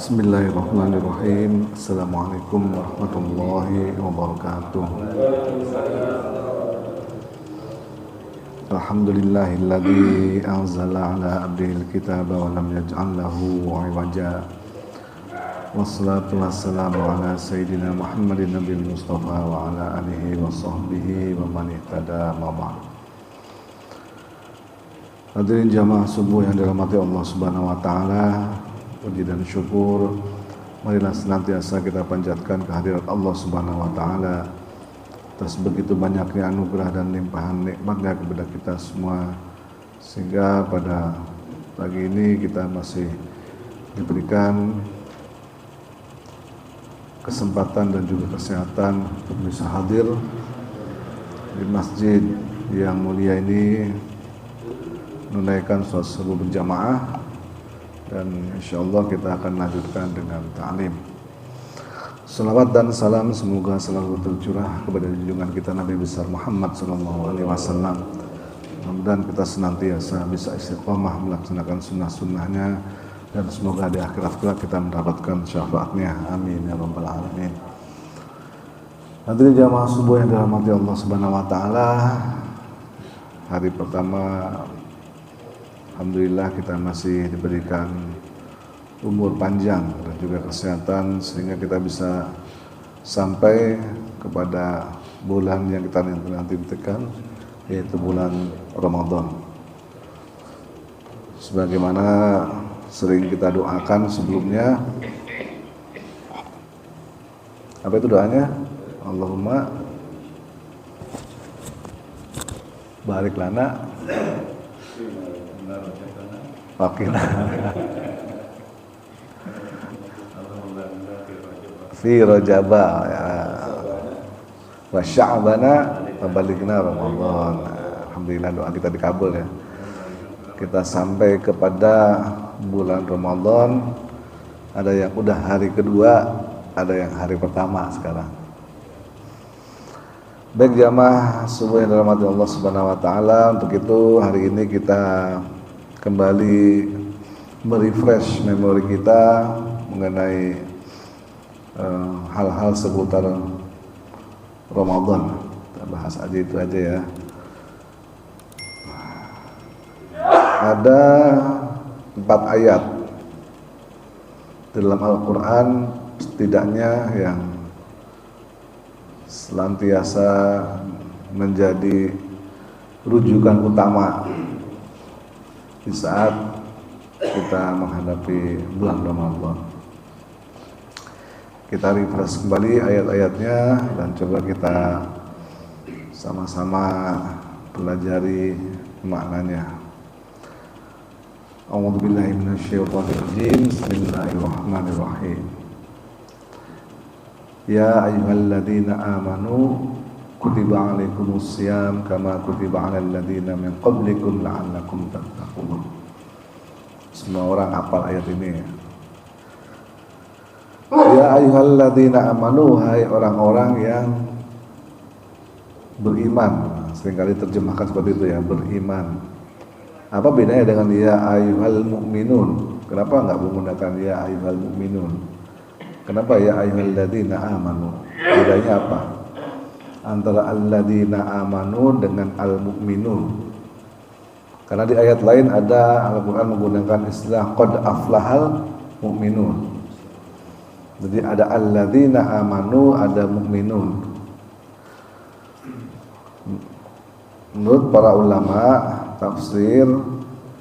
Bismillahirrahmanirrahim. Assalamualaikum warahmatullahi wabarakatuh. Alhamdulillahilladzi anzala ala abdihil kitaba wa lam yaj'al lahu 'iwaja. Wassalatu wassalamu ala sayyidina Muhammadin nabiyil mustafa wa ala alihi wa sahbihi wa man ihtada ma ba'd. Hadirin jamaah subuh yang dirahmati Allah Subhanahu wa taala, puji dan syukur marilah senantiasa kita panjatkan kehadirat Allah Subhanahu wa taala atas begitu banyaknya anugerah dan limpahan nikmatnya kepada kita semua, sehingga pada pagi ini kita masih diberikan kesempatan dan juga kesehatan untuk bisa hadir di masjid yang mulia ini menunaikan sholat subuh berjamaah, dan insyaallah kita akan lanjutkan dengan ta'lim. Salawat dan salam semoga selalu tercurah kepada junjungan kita Nabi besar Muhammad sallallahu alaihi wasallam. Mudah-mudahan kita senantiasa bisa istiqomah melaksanakan sunnah-sunnahnya, dan semoga di akhirat kelak kita mendapatkan syafaatnya. Amin ya rabbal alamin. Hadirin jamaah subuh yang dirahmati Allah Subhanahu wa taala, hari pertama alhamdulillah kita masih diberikan umur panjang dan juga kesehatan sehingga kita bisa sampai kepada bulan yang kita nanti-nantikan, yaitu bulan Ramadan. Sebagaimana sering kita doakan sebelumnya, apa itu doanya? Allahumma barik lana wakina fi rajaba wa sya'bana wa balighna Ramadan. Alhamdulillah doa kita dikabul ya. Kita sampai kepada bulan Ramadan, ada yang udah hari kedua, ada yang hari pertama sekarang. Baik jamaah subuh yang dirahmati Allah Subhanahu wa taala, untuk itu hari ini kita kembali merefresh memori kita mengenai hal-hal seputar Ramadan. Kita bahas aja itu aja ya. Ada 4 ayat dalam Al-Quran setidaknya yang senantiasa menjadi rujukan utama di saat kita menghadapi bulan Ramadan. Kita refresh kembali ayat-ayatnya dan coba kita sama-sama pelajari maknanya. A'udzubillahi minasyaitonirrajim. Bismillahirrahmanirrahim. Ya ayyuhalladzina amanu kutiba alaikumussyam kama kutiba alal ladzina min qablikum la'allakum tattaqun. Semua orang hafal ayat ini. Ya ayyuhalladzina amanu, hai orang-orang yang beriman. Seringkali terjemahkan seperti itu ya, beriman. Apa bedanya dengan ya ayyuhal mu'minun? Kenapa enggak menggunakan ya ayyuhal mu'minun? Kenapa ya ayyuhalladzina amanu? Bedanya apa antara alladzina amanu dengan al-mu'minun? Karena di ayat lain ada Al-Quran menggunakan istilah qad aflahal mu'minun. Jadi ada alladzina amanu, ada mu'minun. Menurut para ulama tafsir,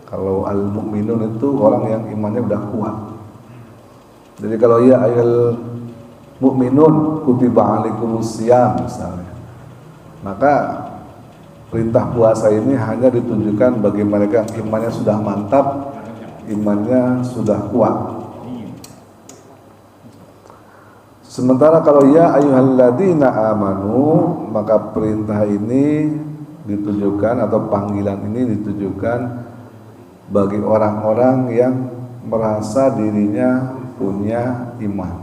kalau al-mu'minun itu orang yang imannya udah kuat. Jadi kalau ya ayyuhal mu'minun kutiba alaikumussyam misalnya, maka perintah puasa ini hanya ditujukan bagi mereka yang imannya sudah mantap, imannya sudah kuat. Sementara kalau ya ayyuhalladzina amanu, maka perintah ini ditujukan atau panggilan ini ditujukan bagi orang-orang yang merasa dirinya punya iman.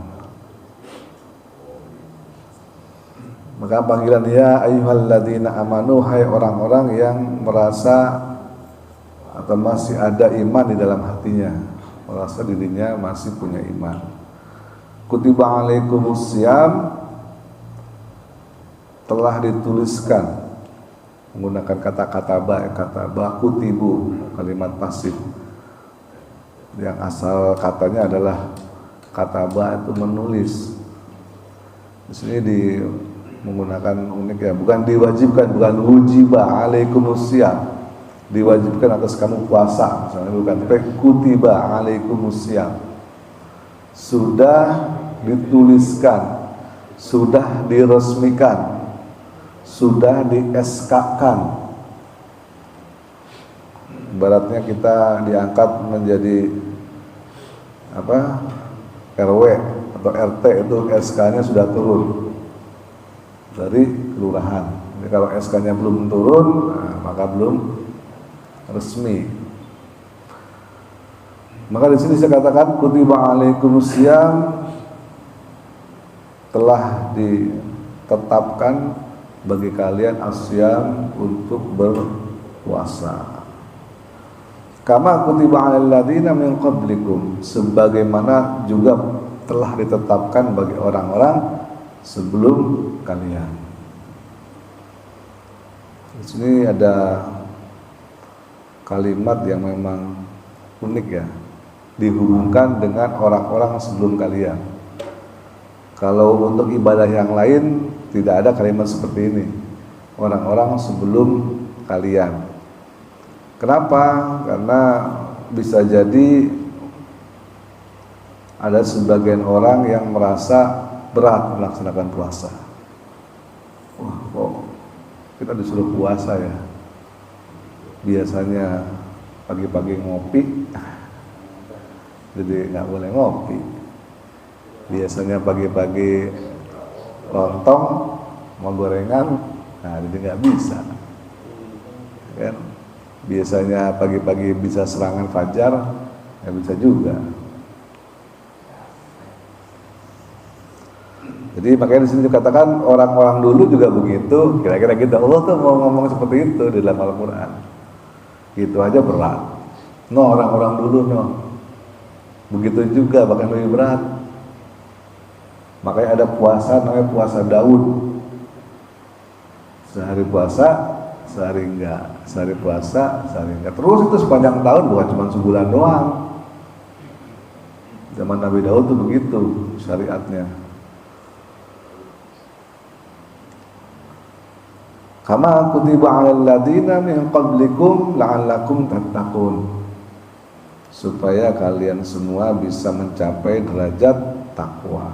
Maka panggilan ya ayyuhalladzina amanu, hai orang-orang yang merasa atau masih ada iman di dalam hatinya. merasa dirinya masih punya iman. Kutiba alaikumus syiyam, telah dituliskan menggunakan kata kutibu, kalimat pasif yang asal katanya adalah kataba itu menulis. Di sini menggunakan unik ya, bukan diwajibkan, bukan wujiba alaikumus syiyam, diwajibkan atas kamu puasa misalnya, bukan, tapi kutiba alaikumus syiyam, sudah dituliskan, sudah diresmikan, sudah di-SK-kan. Ibaratnya kita diangkat menjadi RW atau RT, itu SK-nya sudah turun dari kelurahan. Jadi kalau SK-nya belum turun, maka belum resmi. Maka di sini saya katakan kutiba alaikumus syiyam, telah ditetapkan bagi kalian asyam untuk berpuasa. Kama kutiba alal ladzina min qablikum, sebagaimana juga telah ditetapkan bagi orang-orang sebelum kalian. Di sini ada kalimat yang memang unik ya, dihubungkan dengan orang-orang sebelum kalian. Kalau untuk ibadah yang lain tidak ada kalimat seperti ini, orang-orang sebelum kalian. Kenapa? Karena bisa jadi ada sebagian orang yang merasa berat melaksanakan puasa. Wah, kok kita disuruh puasa ya? Biasanya pagi-pagi ngopi, jadi nggak boleh ngopi. Biasanya pagi-pagi lontong mau gorengan, nah jadi nggak bisa. Kan? Biasanya pagi-pagi bisa serangan fajar, nggak bisa juga. Jadi makanya di sini dikatakan orang-orang dulu juga begitu. Kira-kira gitu. Allah tuh mau ngomong seperti itu di dalam Al-Quran. Gitu aja berat. No, orang-orang dulu no. Begitu juga bahkan lebih berat. Makanya ada puasa namanya puasa Daud. Sehari puasa, sehari enggak. Sehari puasa, sehari enggak. Terus itu sepanjang tahun, bukan cuma sebulan doang. Zaman Nabi Daud tuh begitu syariatnya. Kama kutiba 'alal ladzina min qablikum la'allakum tattaqun, supaya kalian semua bisa mencapai derajat takwa.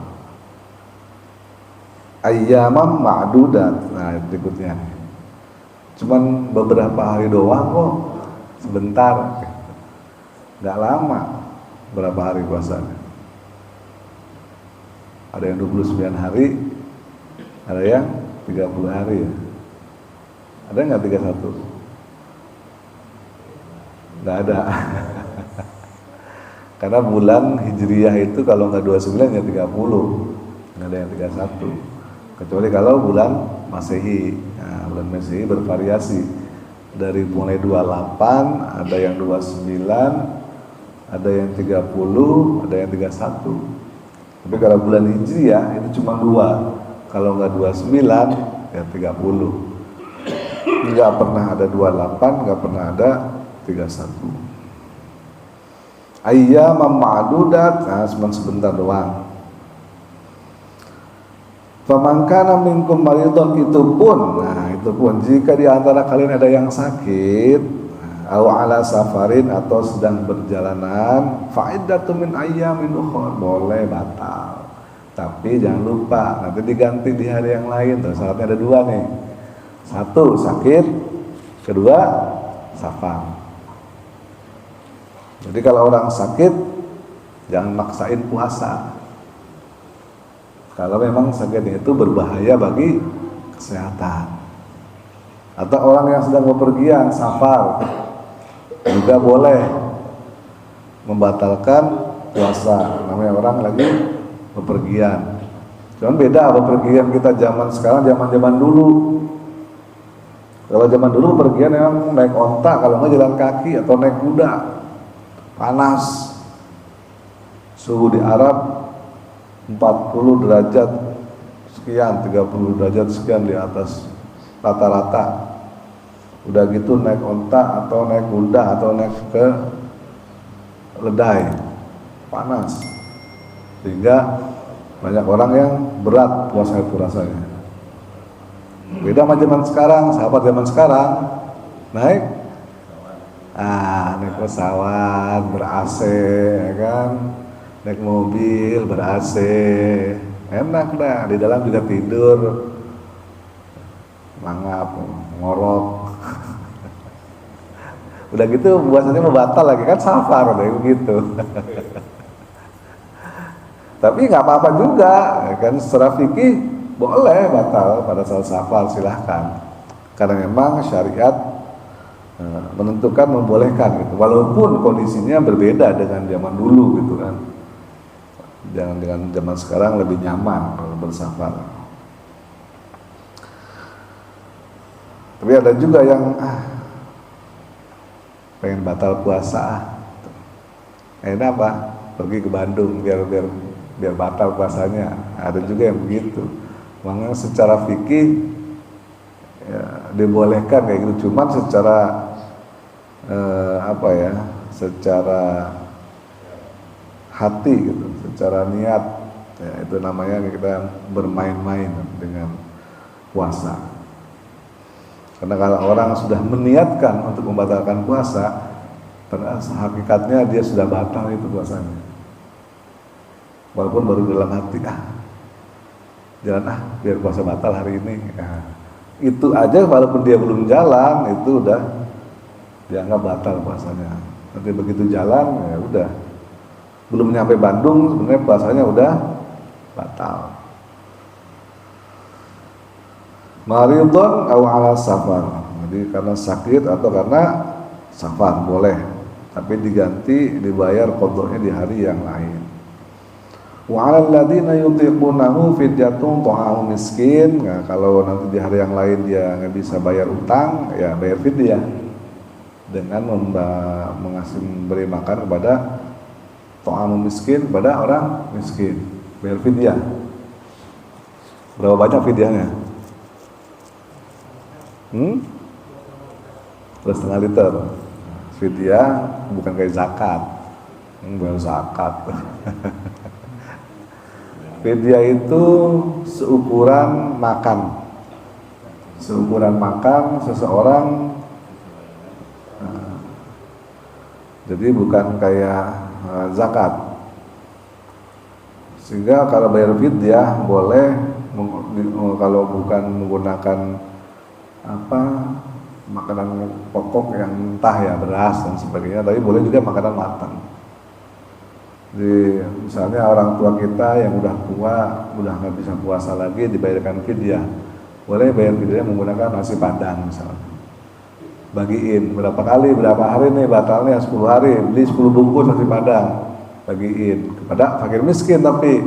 Ayyaman ma'dudat. Nah, berikutnya. Cuman beberapa hari doang kok, sebentar. Enggak lama. Berapa hari puasanya? Ada yang 29 hari, ada yang 30 hari ya. Ada nggak 31? Nggak ada. Karena bulan Hijriyah itu kalau nggak 29 ya 30. Nggak ada yang 31. Kecuali kalau bulan Masehi. Nah, bulan Masehi bervariasi. Dari mulai 28, ada yang 29, ada yang 30, ada yang 31. Tapi kalau bulan Hijriyah itu cuma 2. Kalau nggak 29 ya 30. Nggak pernah ada 28, nggak pernah ada 31. Ayyaman ma'dudat, nah cuma sebentar doang. Faman kana minkum maridun, itu pun jika di antara kalian ada yang sakit, aw ala safarin, atau sedang berjalanan, fa'iddatun min ayyamin ukhra, boleh batal. Tapi jangan lupa nanti diganti di hari yang lain. Tuh, syaratnya ada 2 nih. 1 sakit, 2 safar. Jadi kalau orang sakit jangan maksain puasa. Kalau memang sakitnya itu berbahaya bagi kesehatan. Atau orang yang sedang bepergian, safar, juga boleh membatalkan puasa. Namanya orang lagi bepergian. Cuman beda bepergian kita zaman sekarang, zaman dulu. Kalau zaman dulu bepergian memang naik onta, kalau nggak jalan kaki atau naik kuda, panas. suhu di Arab 40 derajat sekian, 30 derajat sekian di atas rata-rata. Udah gitu naik onta atau naik kuda atau naik ke ledai, panas, sehingga banyak orang yang berat puasa itu rasanya. Beda sama zaman sekarang, sahabat zaman sekarang naik pesawat ber-AC, ya kan, naik mobil ber-AC, enak dah, di dalam juga tidur, mangap, ngorok. Udah gitu puasanya mau batal lagi, kan safar kayak begitu. Tapi nggak apa-apa juga, ya kan, secara fikih boleh batal pada saat safar, silahkan, karena memang syariat menentukan, membolehkan gitu, walaupun kondisinya berbeda dengan zaman dulu gitu kan. Jangan dengan zaman sekarang lebih nyaman kalau bersafar. Tapi ada juga yang pengen batal puasa, enak apa? Pergi ke Bandung biar batal puasanya. Ada juga yang begitu. Makanya secara fikih ya, dibolehkan kayak gitu, cuman secara secara hati gitu, secara niat ya, itu namanya kita bermain-main dengan puasa. Karena kalau orang sudah meniatkan untuk membatalkan puasa, pada hakikatnya dia sudah batal itu puasanya, walaupun baru dalam hati jalan biar puasa batal hari ini. Itu aja walaupun dia belum jalan itu udah dianggap batal puasanya. Nanti begitu jalan ya udah, belum nyampe Bandung sebenarnya puasanya udah batal. Maridun aw ala safar, jadi karena sakit atau karena safar boleh, tapi diganti dibayar qadha'nya di hari yang lain. Wa 'alal ladzina yutiqunahu fidyatun ta'amu miskin. Nah, kalau nanti di hari yang lain dia nggak bisa bayar utang, ya bayar fidyah dengan memberi makan kepada ta'amu miskin, kepada orang miskin, bayar fidyah. Berapa banyak fidyahnya? 2,5 liter. Fidyah bukan kayak zakat, baru zakat. Fidyah itu seukuran makan seseorang. Jadi bukan kayak zakat. Sehingga kalau bayar fidyah boleh kalau bukan menggunakan makanan pokok yang entah ya, beras dan sebagainya, tapi boleh juga makanan matang. Jadi misalnya orang tua kita yang udah tua, udah nggak bisa puasa lagi, dibayarkan fidyah, boleh bayar fidyah menggunakan nasi padang misalnya. Bagiin berapa hari nih batalnya, 10 hari, beli 10 bungkus nasi padang, bagiin kepada fakir miskin. Tapi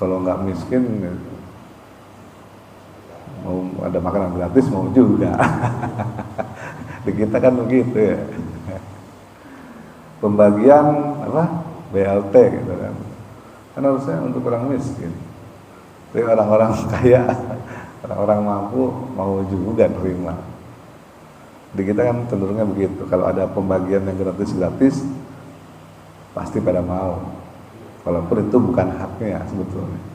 kalau nggak miskin mau ada makanan gratis mau juga. Di kita kan begitu ya, pembagian BLT gitu kan harusnya untuk orang miskin. Tapi orang-orang kaya, orang-orang mampu mau juga terima. Di kita kan cenderungnya begitu, kalau ada pembagian yang gratis pasti pada mau, walaupun itu bukan haknya sebetulnya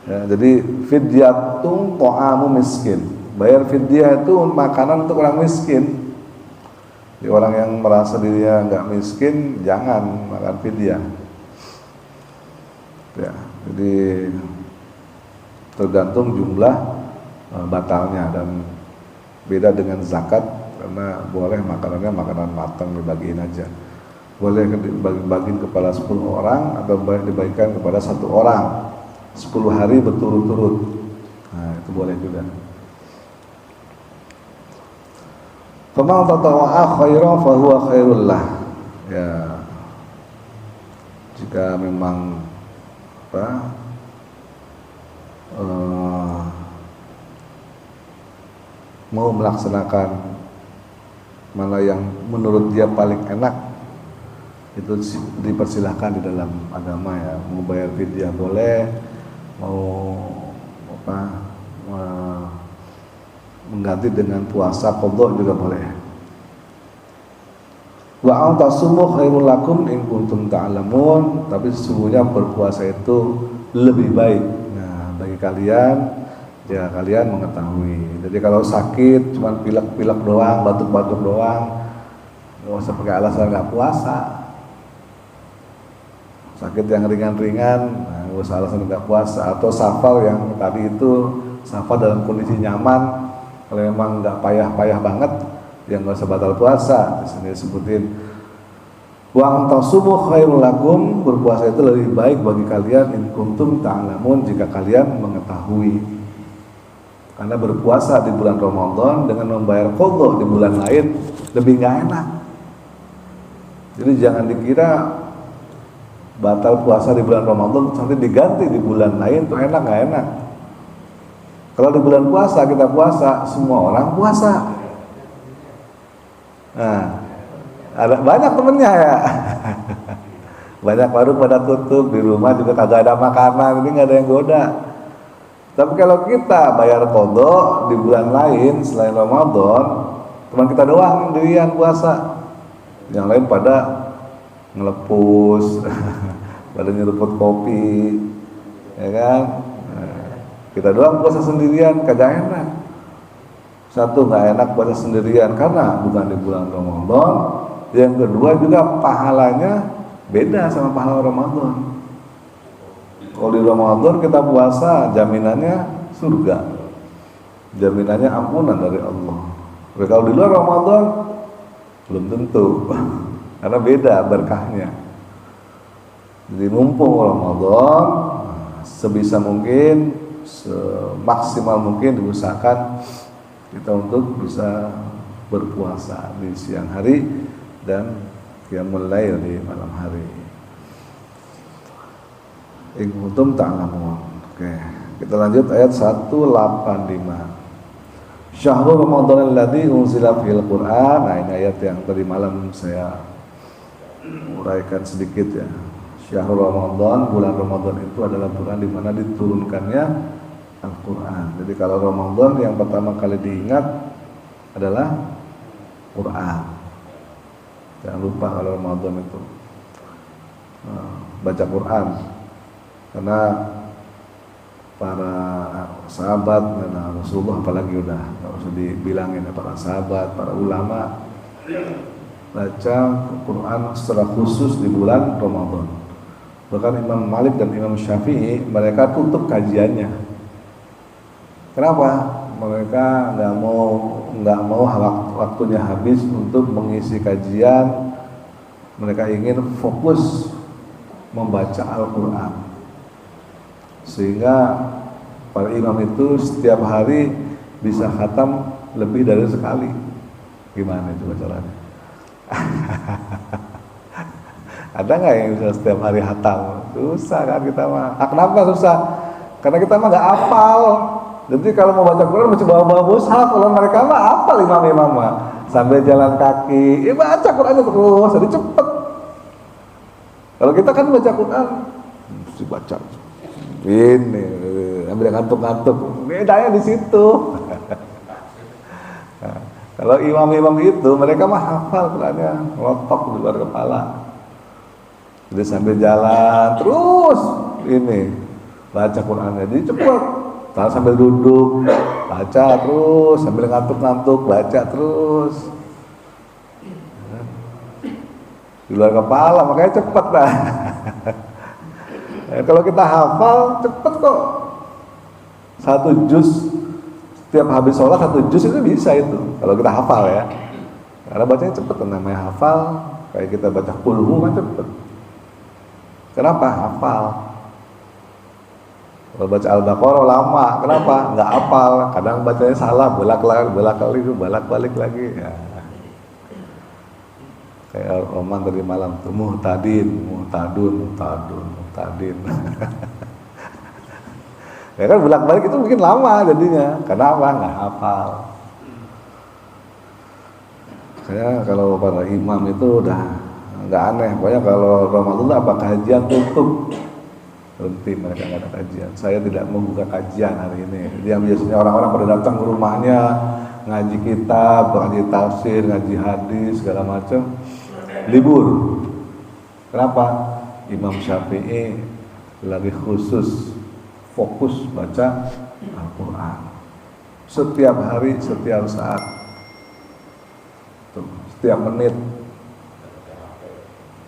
ya. Jadi fidyatun ta'amu miskin, bayar fidyah itu makanan untuk orang miskin. Jadi orang yang merasa dirinya nggak miskin jangan makan fidyah ya. Jadi tergantung jumlah batalnya, dan beda dengan zakat karena boleh makanannya makanan matang, dibagiin aja. Boleh dibagiin kepada 10 orang atau boleh dibagikan kepada 1 orang 10 hari berturut-turut. Nah, itu boleh juga. Faman tatawwa'a khairan fa huwa khairul lah. Ya. Jika memang mau melaksanakan mana yang menurut dia paling enak itu dipersilahkan di dalam agama ya. Mau bayar fidyah boleh, mau mengganti dengan puasa qadha juga boleh. Wa antasumu khairul lakum in kuntum ta'lamun, tapi sesungguhnya berpuasa itu lebih baik. Nah, bagi kalian jika kalian mengetahui. Jadi kalau sakit cuma pilek-pilek doang, batuk-batuk doang, nggak usah pakai alasan nggak puasa. Sakit yang ringan-ringan, nggak usah alasan nggak puasa. Atau safar yang tadi itu safar dalam kondisi nyaman, kalau memang nggak payah-payah banget, ya nggak usah batal puasa. Di sini disebutin wa antasumu khairul lakum, berpuasa itu lebih baik bagi kalian in kuntum ta'lamun, jika kalian mengetahui. Karena berpuasa di bulan Ramadan dengan membayar qadha di bulan lain lebih nggak enak. Jadi jangan dikira batal puasa di bulan Ramadan nanti diganti di bulan lain tuh enak, nggak enak. Kalau di bulan puasa kita puasa, semua orang puasa. Nah, ada banyak temennya ya. Banyak warung pada tutup, di rumah juga kagak ada makanan, ini nggak ada yang goda. Tapi kalau kita bayar qadha di bulan lain selain Ramadan, teman kita doang sendirian puasa. Yang lain pada ngelepus, pada nyeruput kopi, ya kan? Nah, kita doang puasa sendirian, kagak enak. Satu, nggak enak puasa sendirian karena bukan di bulan Ramadan. Yang kedua juga pahalanya beda sama pahala Ramadan. Kalau di Ramadan kita puasa, jaminannya surga, jaminannya ampunan dari Allah. Tapi kalau di luar Ramadan belum tentu, karena beda berkahnya. Jadi mumpung Ramadan, sebisa mungkin, semaksimal mungkin diusahakan kita untuk bisa berpuasa di siang hari dan qiyamul lail di malam hari. In kuntum ta'lamun. Oke, kita lanjut ayat 185. Syahrul Ramadan alladzi unzila fil Qur'an. Nah, ini ayat yang tadi malam saya uraikan sedikit ya. Syahrul Ramadan, bulan Ramadan itu adalah bulan di mana diturunkannya Al-Qur'an. Jadi kalau Ramadan yang pertama kali diingat adalah Qur'an. Jangan lupa kalau Ramadan itu baca Qur'an. Karena para sahabat dan Rasulullah apalagi udah nggak usah dibilangin ya, para sahabat, para ulama baca Quran secara khusus di bulan Ramadan. Bahkan Imam Malik dan Imam Syafi'i mereka tutup kajiannya. Kenapa? Mereka nggak mau waktunya habis untuk mengisi kajian. Mereka ingin fokus membaca Al-Quran. Sehingga para imam itu setiap hari bisa khatam lebih dari sekali. Gimana itu caranya? Ada nggak yang bisa setiap hari khatam? Susah kan kita mah. Kenapa susah? Karena kita mah nggak hafal. Jadi kalau mau baca Quran mesti bawa mushaf. Kalau mereka mah hafal imam-imam mah sambil jalan kaki, baca Qurannya terus, jadi cepet. Kalau kita kan baca Quran mesti baca. Ini ambil ngantuk-ngantuk, bedanya di situ. Nah, kalau imam-imam itu mereka mah hafal Qurannya, ngelotok di luar kepala. Jadi sambil jalan terus ini baca Qurannya, jadi cepet. Sambil duduk baca terus, sambil ngantuk-ngantuk baca terus. Di luar kepala makanya cepet lah. Kalau kita hafal cepet kok. 1 juz setiap habis sholat 1 juz itu bisa itu. Kalau kita hafal ya. Karena bacanya cepet, namanya hafal. Kayak kita baca qul kan cepet. Kenapa? Hafal. Kalau baca Al-Baqarah lama. Kenapa? Nggak hafal. Kadang bacanya salah, bolak-balik lagi. Ya. Kayak Roman tadi malam tuh muhtadin. Ya kan bolak-balik itu mungkin lama jadinya. Kenapa? Nggak hafal. Saya kalau para imam itu udah nggak aneh. Pokoknya kalau Ramadan apa kajian tutup, berhenti, mereka nggak ada kajian. Saya tidak membuka kajian hari ini. Jadi yang biasanya orang-orang pada datang ke rumahnya ngaji kitab, ngaji tafsir, ngaji hadis segala macam, libur. Kenapa? Imam Syafi'i lagi khusus fokus baca Al-Quran setiap hari, setiap saat, setiap menit.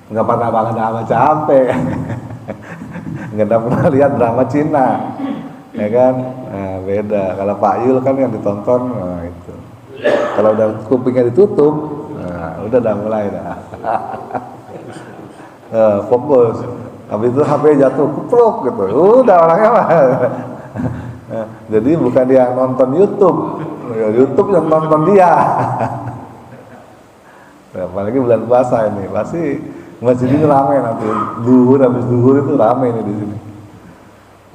Nggak pernah baca HP. Nggak pernah lihat drama Cina, ya kan? Nah, beda. Kalau Pak Yul kan yang ditonton, nah itu. Kalau udah kupingnya ditutup, nah, udah mulai dah. Fokus. Habis itu HP jatuh, kupluk gitu. Udah orangnya mah. Jadi bukan dia nonton YouTube, YouTube yang nonton dia. Nah, apalagi bulan puasa ini, pasti masjid ini ramai nanti. Habis duhur itu ramai nih di sini.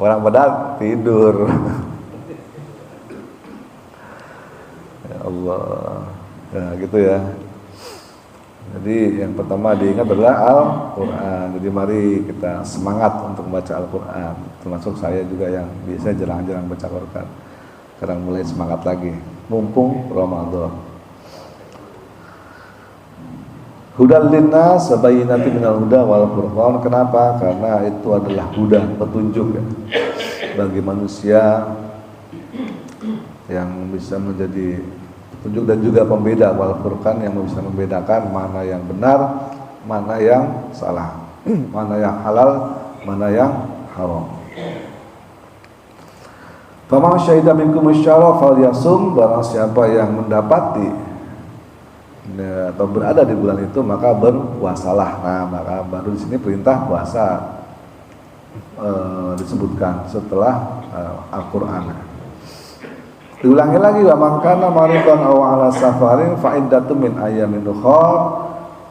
Orang pada tidur. Ya Allah. Ya gitu ya. Jadi yang pertama diingat adalah Al-Quran. Jadi mari kita semangat untuk membaca Al-Quran. Termasuk saya juga yang biasa jarang-jarang baca Al-Quran. Sekarang mulai semangat lagi. Mumpung Ramadan. Hudal linnas sabayyinatin minal huda wal furqan. Kenapa? Karena itu adalah huda, petunjuk ya, bagi manusia yang bisa menjadi petunjuk dan juga pembeda, wal furqan yang bisa membedakan mana yang benar, mana yang salah, mana yang halal, mana yang haram. Faman syahida minkum asy-syahra falyasum. Barang siapa yang mendapati atau berada di bulan itu maka berpuasalah. Nah, maka baru di sini perintah puasa disebutkan setelah Al-Qur'an. Diulangi lagi, wa man kana maridan aw ala safarin fa iddatun min ayyamin ukhra.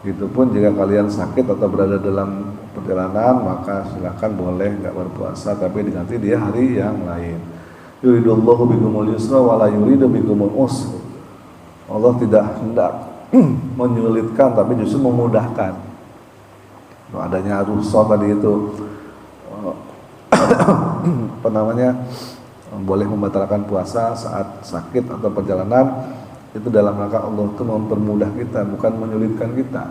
Itu pun jika kalian sakit atau berada dalam perjalanan maka silakan boleh enggak berpuasa tapi diganti di hari yang lain. Yuridullahu bikumul yusra wa la yuridu bikumul usra. Allah tidak hendak menyulitkan tapi justru memudahkan. Adanya rukhsah tadi itu apa namanya, boleh membatalkan puasa saat sakit atau perjalanan, itu dalam rangka Allah itu mempermudah kita, bukan menyulitkan kita.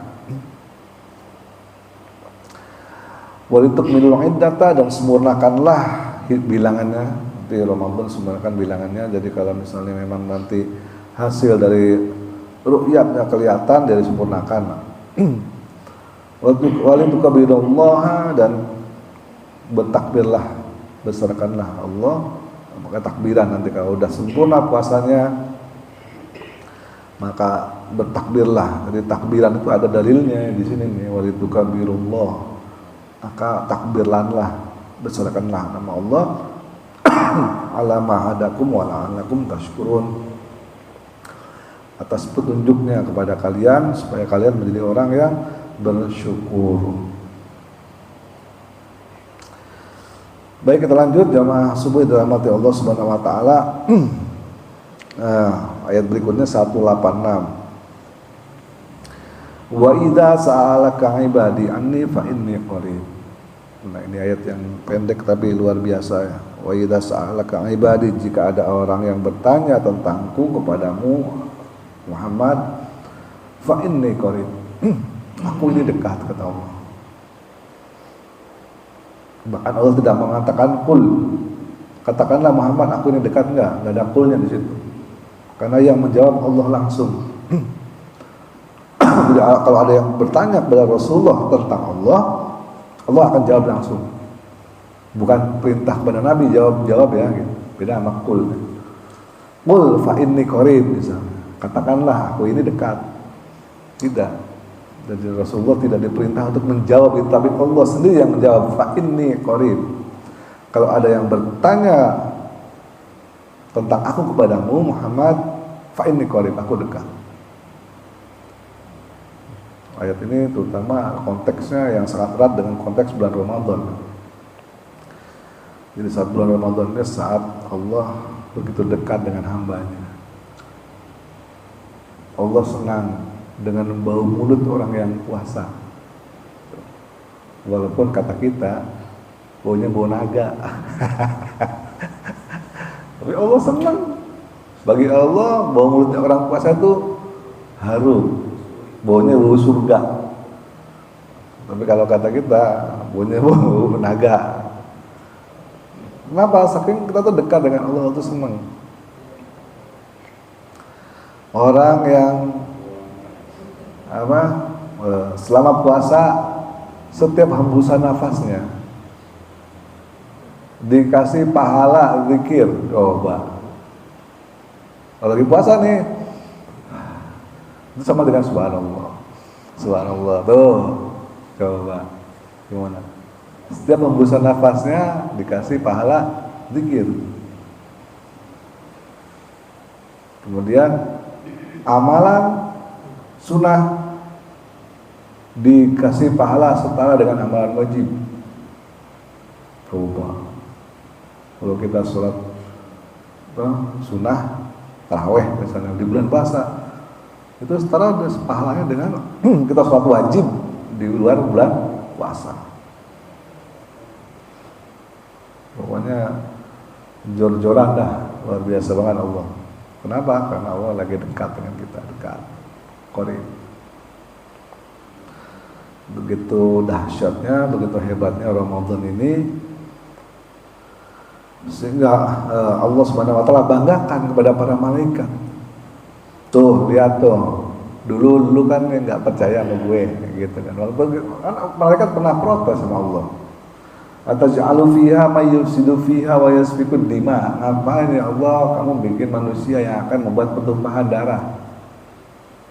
Walitukmilul iddata, dan sempurnakanlah bilangannya di Ramadan, sempurnakan bilangannya. Jadi kalau misalnya memang nanti hasil dari ru'yatnya kelihatan, dari sempurnakan. Walitukabirullaha, dan bertakbirlah, besarkanlah Allah. Maka takbiran nanti kalau udah sempurna puasanya maka bertakbirlah. Jadi takbiran itu ada dalilnya di sini nih, walitukabbirullah. Maka takbirlanlah, besarkanlah nama Allah ala ma hadakum wa la'allakum tashkurun, atas petunjuknya kepada kalian supaya kalian menjadi orang yang bersyukur. Baik, kita lanjut jamaah subuh dirahmati Allah Subhanahu wa taala. Ayat berikutnya 186. Wa idza sa'alaka ibadi anni fa inni qarib. Nah, ini ayat yang pendek tapi luar biasa ya. Wa idza sa'alaka ibadi, jika ada orang yang bertanya tentangku kepadamu Muhammad, fa inni qarib. Aku ini dekat, kata Allah. Bahkan Allah tidak mengatakan kul, katakanlah Muhammad aku ini dekat, enggak ada kulnya di situ. Karena yang menjawab Allah langsung. Jadi kalau ada yang bertanya kepada Rasulullah tentang Allah, Allah akan jawab langsung. Bukan perintah kepada Nabi jawab ya, gitu. Beda sama kul. Kul fa inni qarib misalnya. Katakanlah aku ini dekat. Tidak. Jadi Rasulullah tidak diperintah untuk menjawab itu, tapi Allah sendiri yang menjawab, fa inni qarib. Kalau ada yang bertanya tentang aku kepadamu Muhammad, fa inni qarib, aku dekat. Ayat ini terutama konteksnya yang sangat erat dengan konteks bulan Ramadan. Jadi saat bulan Ramadan ini saat Allah begitu dekat dengan hambanya. Allah senang dengan bau mulut orang yang puasa. Walaupun kata kita baunya bau naga. Tapi Allah senang. Bagi Allah bau mulutnya orang puasa itu harum, baunya bau surga. Tapi kalau kata kita baunya bau naga. Kenapa? Saking kita tuh dekat dengan Allah, tuh senang. Orang yang selama puasa setiap hembusan nafasnya dikasih pahala zikir. Coba kalau lagi puasa nih, itu sama dengan subhanallah. Subhanallah tuh, coba gimana? Setiap hembusan nafasnya dikasih pahala zikir. Kemudian amalan sunnah dikasih pahala setara dengan amalan wajib. Coba kalau kita sholat sunnah taraweh misalnya di bulan puasa, itu setara pahalanya dengan kita sholat wajib di luar bulan puasa. Pokoknya jor-joran dah, luar biasa banget Allah. Kenapa? Karena Allah lagi dekat dengan kita, dekat, qarib. Begitu dahsyatnya, begitu hebatnya Ramadan ini, sehingga Allah Subhanahu wa taala banggakan kepada para malaikat. Tuh, lihat tuh. Dulu kan yang enggak percaya sama gue gitu kan. Walaupun malaikat pernah protes sama Allah. Ataj'alu fiha may yufsidu fiha wa yasfikud dima. Ngapain ya Allah kamu bikin manusia yang akan membuat pertumpahan darah,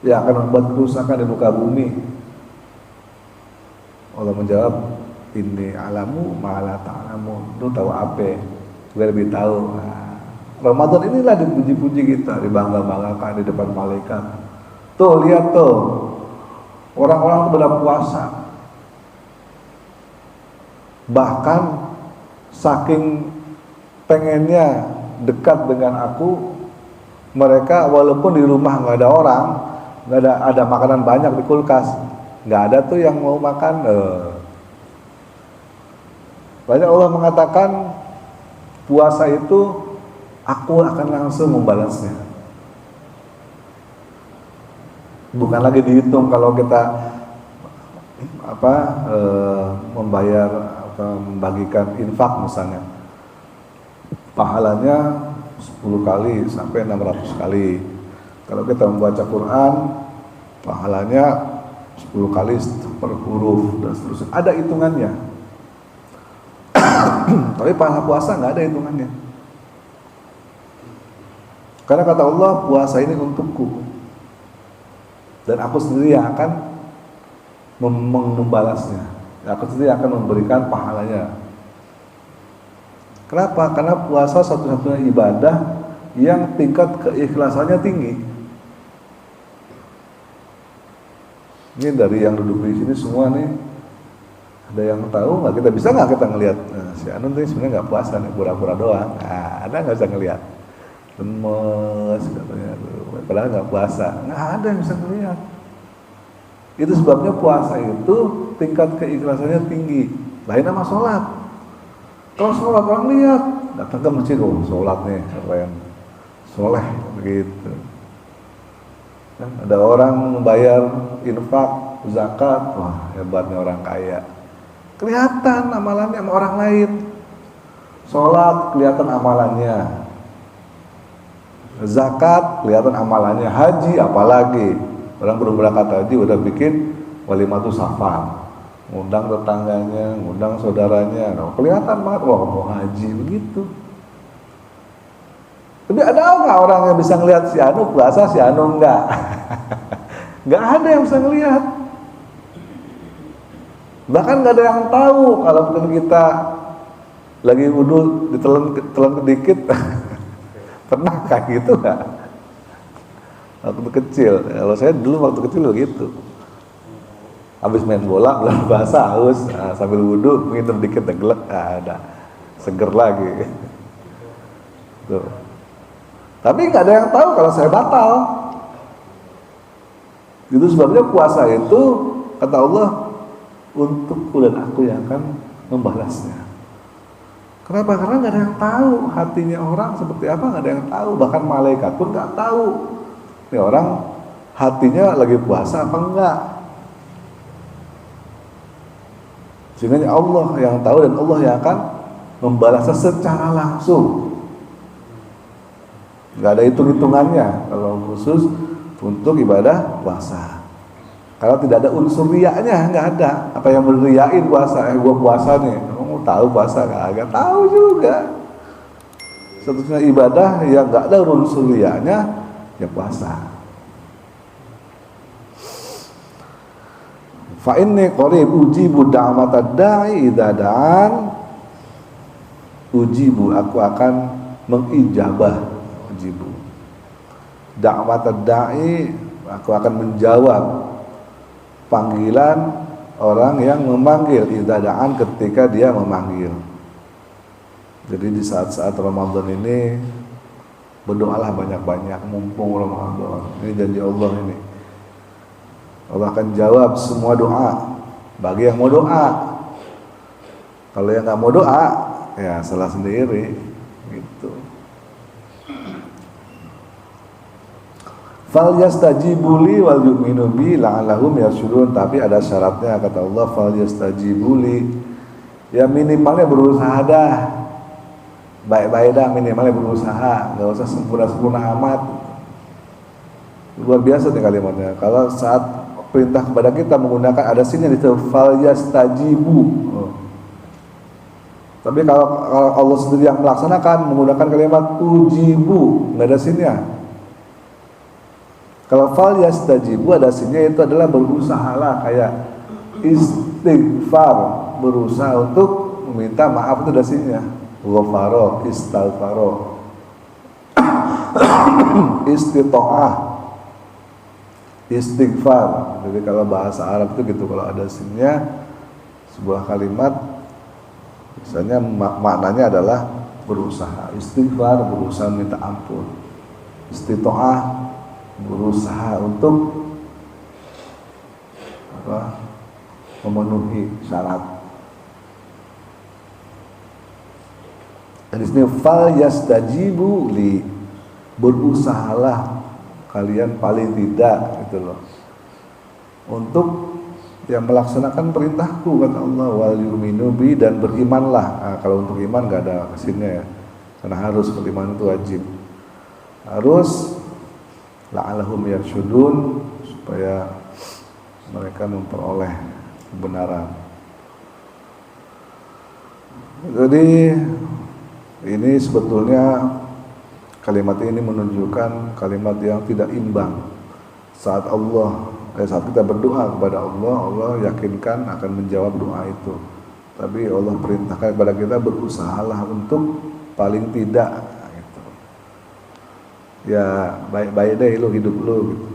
yang akan membuat kerusakan di muka bumi? Allah menjawab, inni alamu ma la ta'lamu. Lu tahu apa? Gue lebih tahu. Nah, Ramadan inilah dipuji-puji kita, dibangga-banggakan di depan malaikat. Tuh, lihat tuh. Orang-orang itu pada puasa. Bahkan saking pengennya dekat dengan aku, mereka walaupun di rumah nggak ada orang, nggak ada makanan banyak di kulkas, nggak ada tuh yang mau makan. Banyak Allah mengatakan puasa itu aku akan langsung membalasnya. Bukan lagi dihitung kalau kita membayar membagikan infak misalnya, pahalanya 10 kali sampai 600 kali. Kalau kita membaca Quran, pahalanya 10 kali per huruf dan seterusnya. Ada hitungannya. Tapi pahala puasa nggak ada hitungannya. Karena kata Allah, puasa ini untukku dan aku sendiri yang akan membalasnya. Aku sendiri akan memberikan pahalanya. Kenapa? Karena puasa satu-satunya ibadah yang tingkat keikhlasannya tinggi. Ini dari yang duduk di sini semua nih, ada yang tahu nggak? Kita bisa nggak kita ngelihat? Nah, si Anun tuh sebenarnya nggak puasa nih, pura-pura doang. Nah, ada nggak bisa ngelihat? Lemes katanya, padahal nggak puasa. Nggak ada yang bisa ngelihat. Itu sebabnya puasa itu tingkat keikhlasannya tinggi. Lain sama sholat. Kalau sholat orang lihat, datang ke masjid, oh sholat nih, keren, soleh, begitu. Kan ada orang membayar infak, zakat, wah hebatnya orang kaya. Kelihatan amalannya sama orang lain. Sholat kelihatan amalannya. Zakat kelihatan amalannya. Haji apalagi. Orang belum berangkat haji udah bikin walimatus safar, ngundang tetangganya, ngundang saudaranya. Nah, kelihatan banget, wah mau haji begitu. Tapi ada nggak orang yang bisa ngelihat si Anu puasa, si Anu enggak? Nggak ada yang bisa ngelihat. Bahkan nggak ada yang tahu kalau kita lagi wudhu ditelan sedikit. Pernah kayak gitu nggak? Waktu kecil, kalau saya dulu waktu kecil begitu. Habis main bola, bulan puasa haus, sambil wudhu minum dikit gelek, ada seger lagi. Tuh. Tapi nggak ada yang tahu kalau saya batal. Itu sebabnya puasa itu kata Allah untukku dan aku yang akan membalasnya. Kenapa? Karena nggak ada yang tahu hatinya orang seperti apa, nggak ada yang tahu. Bahkan malaikat pun nggak tahu. Ini orang hatinya lagi puasa apa enggak. Sehingga Allah yang tahu dan Allah yang akan membalasnya secara langsung. Nggak ada hitung-hitungannya kalau khusus untuk ibadah puasa. Kalau tidak ada unsur riaknya, nggak ada. Apa yang beriain puasa? Gua puasa nih. Kamu tahu puasa nggak tahu juga. Satu-satunya ibadah yang nggak ada unsur riaknya, ya puasa. Fa inni qarib ujibu da'watad da'i idza da'an. Ujibu, aku akan mengijabah. Ujibu da'watad da'i, aku akan menjawab panggilan orang yang memanggil, idza da'an, ketika dia memanggil. Jadi di saat-saat Ramadan ini berdoalah banyak-banyak mumpung Ramadan. Ini janji Allah ini. Allah akan jawab semua doa bagi yang mau doa. Kalau yang nggak mau doa, ya salah sendiri gitu. Fal yastajibu li wal yu'minu bi la'allahum yarshudun. Tapi ada syaratnya, kata Allah, fal yastajibu li, ya minimalnya berusaha dah, baik-baik dah, minimalnya berusaha, nggak usah sempurna-sempurna amat. Luar biasa nih kalimatnya. Kalau saat perintah kepada kita menggunakan, ada sini di fal yastajibu. Tapi kalau Allah sendiri yang melaksanakan menggunakan kalimat ujibu, nggak ada sinnya. Kalau fal yastajibu ada sinnya, itu adalah berusahalah, kayak istighfar, berusaha untuk meminta maaf, itu ada sinnya. Ghafaro, istighfaro, istitoah, istighfar. Jadi kalau bahasa Arab itu gitu, kalau ada sinnya sebuah kalimat, misalnya maknanya adalah berusaha. Istighfar, berusaha minta ampun. Istitoah, berusaha untuk memenuhi syarat. Dan di sini fal yastajibu li, berusahalah kalian paling tidak gitu loh untuk yang melaksanakan perintahku, kata Allah, wal yu'minu bi, dan berimanlah. Nah, kalau untuk iman nggak ada kesinnya ya, karena harus beriman itu wajib, harus la'allahum yarshudun, supaya mereka memperoleh kebenaran. Jadi ini sebetulnya kalimat ini menunjukkan kalimat yang tidak imbang. Saat kita berdoa kepada Allah, Allah yakinkan akan menjawab doa itu. Tapi Allah perintahkan kepada kita berusahalah untuk paling tidak, ya baik-baik deh lu hidup lu gitu.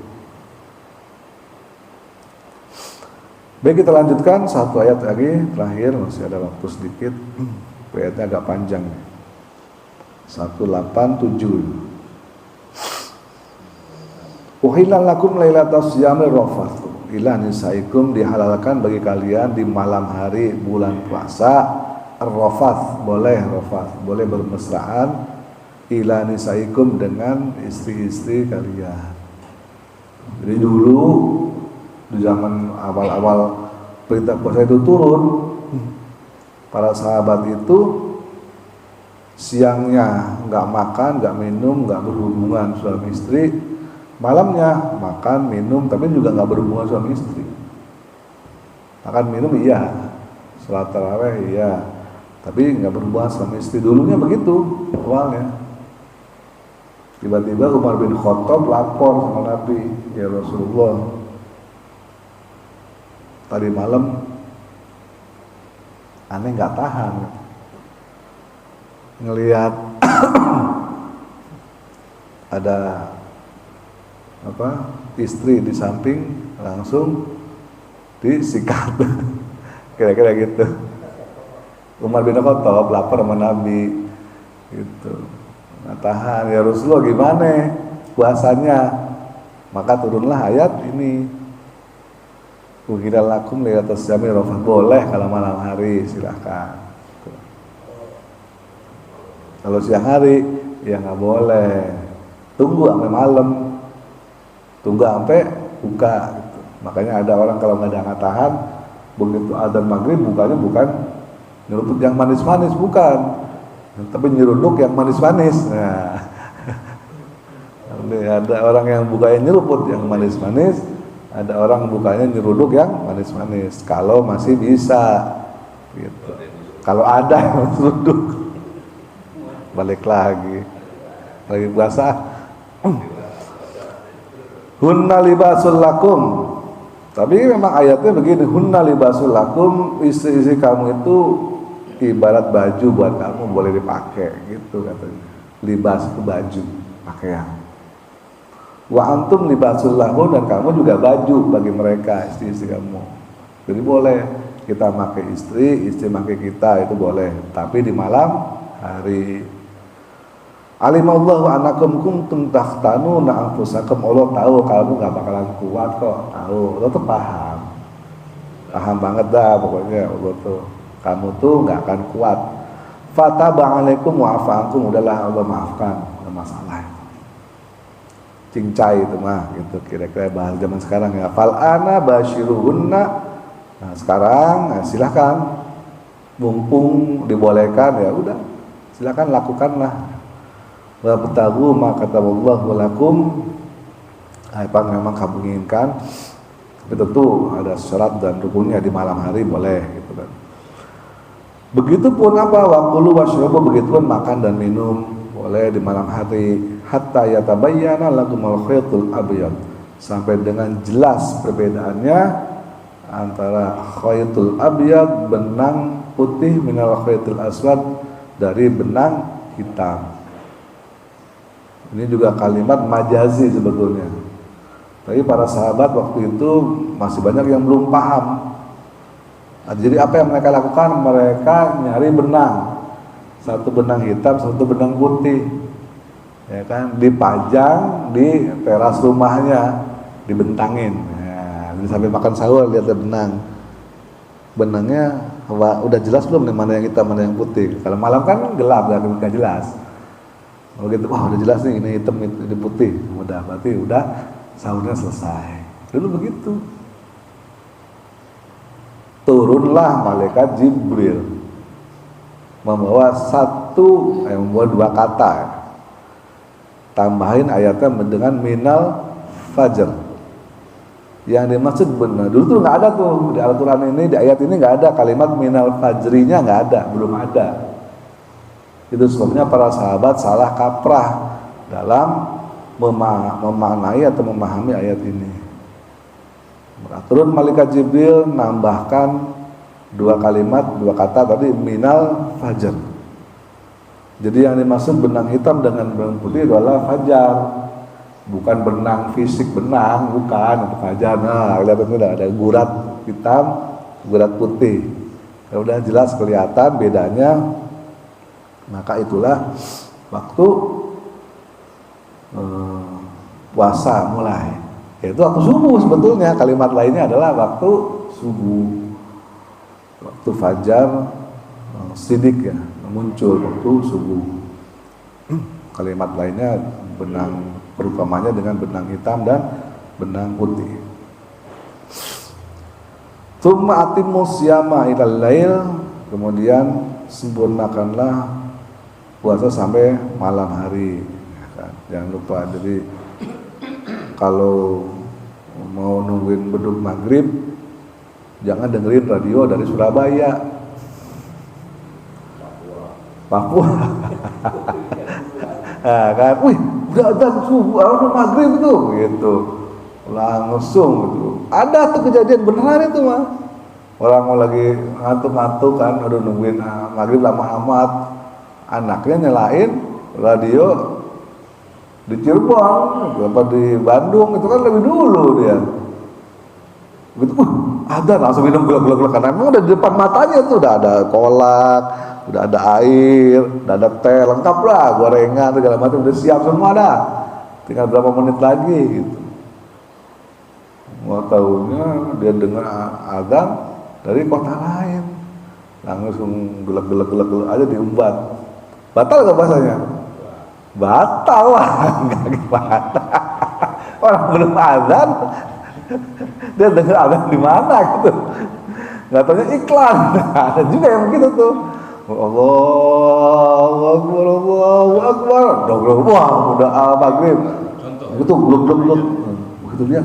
Baik, kita lanjutkan satu ayat lagi terakhir, masih ada waktu sedikit. Ayatnya agak panjang, 187. Uhilal lakum lailatas syamir rafathu ila nisaikum, dihalalkan bagi kalian di malam hari bulan puasa ar-rafath, boleh rafath, boleh bermesraan, ila nisaikum, dengan istri-istri kalian. Jadi dulu di zaman awal-awal perintah puasa itu turun, para sahabat itu siangnya nggak makan, nggak minum, nggak berhubungan suami istri, malamnya makan minum tapi juga nggak berhubungan suami istri. Makan minum iya, salat tarawih iya, tapi nggak berhubungan suami istri. Dulunya begitu awalnya. Tiba-tiba Umar bin Khattab lapor sama Nabi, ya Rasulullah, tadi malam aneh nggak tahan ngelihat ada istri di samping, langsung disikat. Kira-kira gitu. Umar bin Khattab lapor sama Nabi gitu. Nah, tahan ya Rasulullah, gimana puasanya? Maka turunlah ayat ini. Uhilla lakum lailatul siyami rafat, boleh kalau malam hari silahkan. Kalau siang hari ya nggak boleh. Tunggu sampai malam, tunggu sampai buka gitu. Makanya ada orang kalau nggak tahan, begitu adzan maghrib bukanya bukan nyeruput yang manis-manis, bukan, tapi nyeruduk yang manis-manis. Nah, ada orang yang bukanya nyeruput yang manis-manis, ada orang bukanya nyeruduk yang manis-manis. Kalau masih bisa, gitu. Kalau ada yang nyeruduk, balik lagi puasa. Hunna libasul lakum. Tapi memang ayatnya begini, hunna libasul lakum, istri-istri kamu itu ibarat baju buat kamu, boleh dipakai gitu katanya. Libas itu baju, pakaian. Wa antum libasul lahum, dan kamu juga baju bagi mereka, istri-istri kamu. Jadi boleh kita pakai istri pakai kita, itu boleh, tapi di malam hari. Alimallahu annakum kuntum takhtanuna anfusakum, Allah tahu kamu gak bakalan kuat kok, tahu, Allah tuh paham banget dah pokoknya. Allah tuh, kamu tuh gak akan kuat. Fataba alaikum wa afa ankum, udahlah Allah maafkan, gak masalah. Cincai itu mah gitu, kira-kira bahasa zaman sekarang ya. Fal ana basyiruhunna. Nah sekarang silahkan, mumpung dibolehkan ya udah, silahkan lakukanlah. Wa batagu ma kataballahu lakum, apa memang kamu inginkan, tapi tentu ada syarat dan rukunnya, di malam hari boleh gitu kan. Begitupun apa, waqulu washrabu, begitupun makan dan minum boleh di malam hari, hatta yatabayyana lakumul khaytul abyad, sampai dengan jelas perbedaannya antara khaytul abyad, benang putih, minal khaytul aswad, dari benang hitam. Ini juga kalimat majazi sebetulnya. Tapi para sahabat waktu itu masih banyak yang belum paham. Nah, jadi apa yang mereka lakukan? Mereka nyari benang, satu benang hitam, satu benang putih, ya kan, dipajang di teras rumahnya, dibentangin. Nah, jadi sampai makan sahur lihat benang. Benangnya udah jelas belum nih mana yang hitam, mana yang putih? Kalau malam kan gelap, nggak jelas. Kalau gitu, wah udah jelas nih, ini hitam, ini putih, udah, berarti udah sahurnya selesai. Dulu begitu. Turunlah malaikat Jibril membawa membawa dua kata, tambahin ayatnya dengan minal fajr. Yang dimaksud benar, dulu tuh nggak ada tuh di Al-Quran ini, di ayat ini nggak ada kalimat minal fajrinya, nggak ada, belum ada. Itu sebabnya para sahabat salah kaprah dalam memaknai atau memahami ayat ini. Turun malaikat Jibril nambahkan dua kalimat, dua kata tadi, minal fajar. Jadi yang dimaksud benang hitam dengan benang putih adalah fajar, bukan benang fisik, benang, bukan, itu fajar. Nah, lihat itu ada gurat hitam, gurat putih. Kalau udah jelas kelihatan bedanya, maka itulah waktu puasa mulai. Yaitu waktu subuh sebetulnya. Kalimat lainnya adalah waktu subuh, waktu fajar sidik ya, muncul waktu subuh. Kalimat lainnya benang, perumpamannya dengan benang hitam dan benang putih. Tsumma atimmus siyama ilal lail, kemudian sempurnakanlah puasa sampai malam hari, ya kan? Jangan lupa. Jadi kalau mau nungguin beduk maghrib, jangan dengerin radio dari Surabaya, Papua. Nah, kan, wih, udah ada subuh, udah maghrib itu, gitu, langsung gitu. Ada tuh kejadian beneran itu mah. Orang mau lagi ngantuk-ngantuk kan, udah nungguin maghrib lama amat. Anaknya nyalain radio di Cirebon, apa di Bandung, itu kan lebih dulu dia. Begitu, ada langsung minum gelak-gelak, karena memang udah di depan matanya tuh udah ada kolak, udah ada air, udah ada teh, lengkap lah, gorengan segala macam udah siap semua dah. Tinggal berapa menit lagi gitu. Mau tahunya dia dengar azan dari kota lain, langsung gelak aja diumbat. Batal gak bahasanya? Batal lah, nggak gimana. Orang belum azan, dia dengar azan di mana gitu. Nggak tahunya iklan. Ada juga yang begitu tuh. Allahu Akbar, Allahu Akbar. Wah, udah maghrib. Itu blok. Begitu dia.